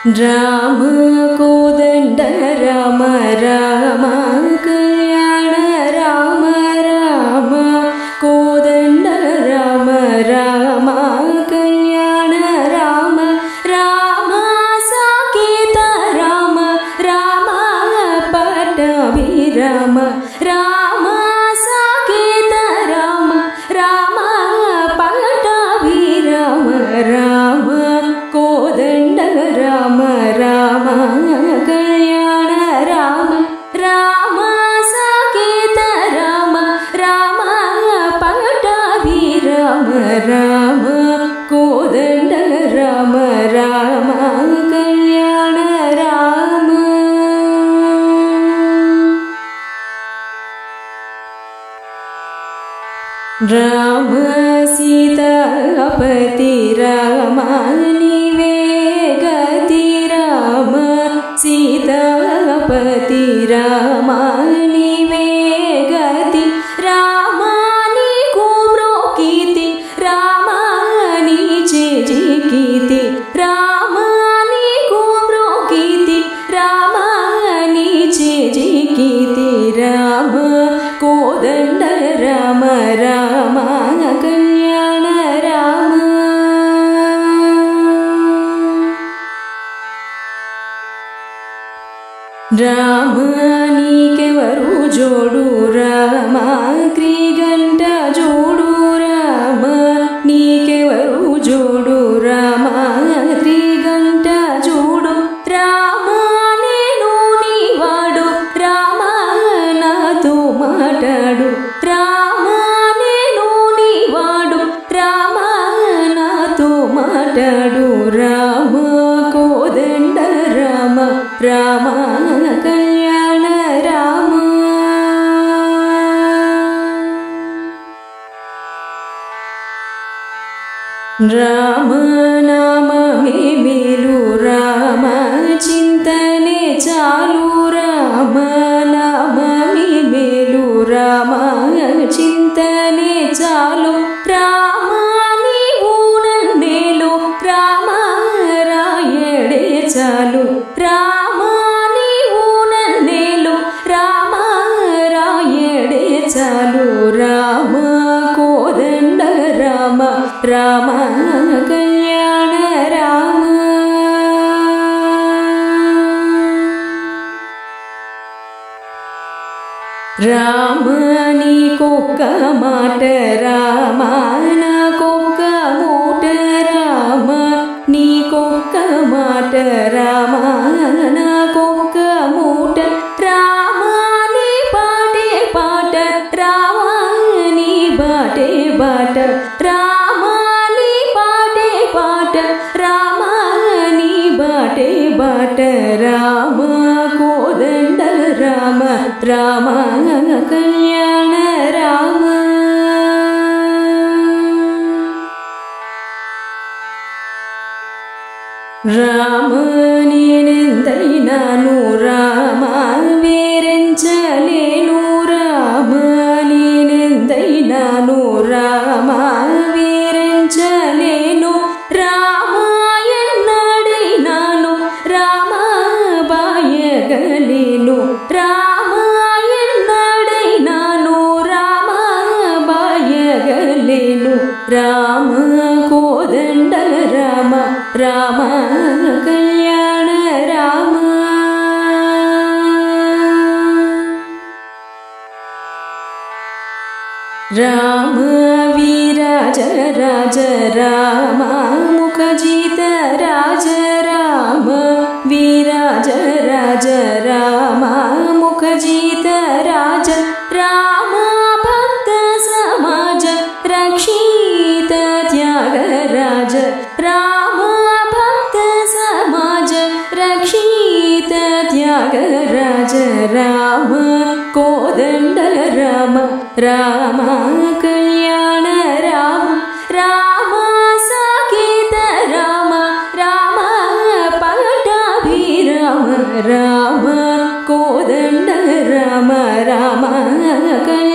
राम कोदंड राम राम कल्याण राम राम कोदंड राम राम कल्याण राम राम साकेत राम राम पट्टाभिराम राम साकेत राम राम पट्टाभिराम राम कोदंड राम राम कल्याण राम राम साकेत राम राम पट्टाभिराम राम कोदंड राम राम कल्याण राम राम सीतापति राम निवे गति राम सीतापति राम निवे गति राम नीकु म्रोकिति राम नीचे जिकिति राम नीकु म्रोकिति राम नीचे जिकिति राम कोदंड राम राम कल्याण राम राम नीकेवरु जोडु राम क्रीगंट जोडु राम नीकेवरु जोडु राम क्रीगंट जोडु राम नेनु नीवाडु राम नातो माटाडु राम नेनु नीवाडु राम नातो माटाडु राम कोदंड राम राम कल्याण राम राम नाम में मेलु राम चिंतने चालू राम नाम में मेलु राम चिंतने चालू राम नीवु नन्नेलु राम रायडे चालू राम नीवु नन्नेलु राम रायडे चालू राम कोदंड राम राम कल्याण राम राम नीकोक्क माट राम नाकोक्क मूट राम नीकोक्क माट राम नाकोक्क मूट राम नी पाटे पाट राम नी बाटे बाट राम नी पाटे पाट राम नी बाटे बाट राम कोदंड राम राम कल्याण राम राम నేనెంతైనాను రామ వేరెంచలేను రామ నేనెంతైనాను రామ వేరెంచలేను రామ ఎన్నడైనాను రామ బాయగలేను రామ ఎన్నడైనాను రామ బాయగలేను రామ కోదండ రామ రామ కళ్యాణ రామ राम वीराज राज राम मुखजित राज राम वीराज राज राम मुखजित राज राम भक्त समाज रक्षित त्याग राज राम भक्त समाज रक्षित त्याग राज राम कोदंड राम राम कल्याण राम राम साकेत राम राम पट्टाभिराम राम कोदंड राम राम कल्याण